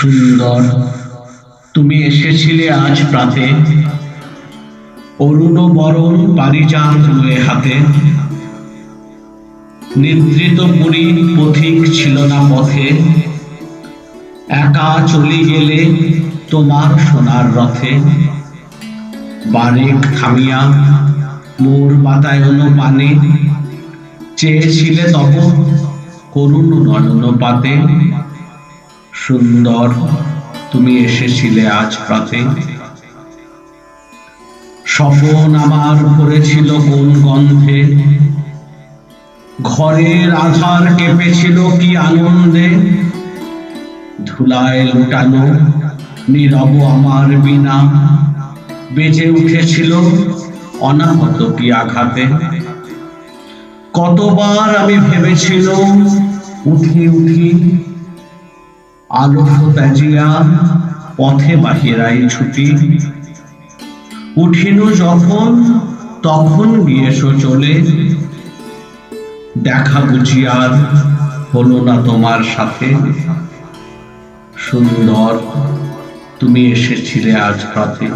সুন্দর, তুমি এসেছিলে আজ প্রাতে, অরুণ বরণ পারিজাত লয়ে হাতে। নিদ্রিত পুরী পথিক ছিল না পথে, একা চলি গেলে তোমার সোনার রথে। বারেক থামিয়া মোর বাতায়ন পানে, চেয়েছিলে তব করুণ নয়ন পাতে। সুন্দর, তুমি এসেছিলে আজ প্রাতে। স্বপন আমার ভরেছিল কোন গন্ধে, ঘরের আধার কেঁপেছিল কি আনন্দে। ধুলায় লুটানো নীরব আমার বীণা, বেজে উঠেছিল অনাহত কি আঘাতে। কতবার আমি ভেবেছিলুম উঠি উঠি, আলস্য ত্যাজিয়া পথে বাহিরাই ছুটি। উঠিনু যখন তখন গিয়েছো চলে, দেখা বুঝি আর হলো না তোমার সাথে। সুন্দর, তুমি এসেছিলে আজ প্রাতে।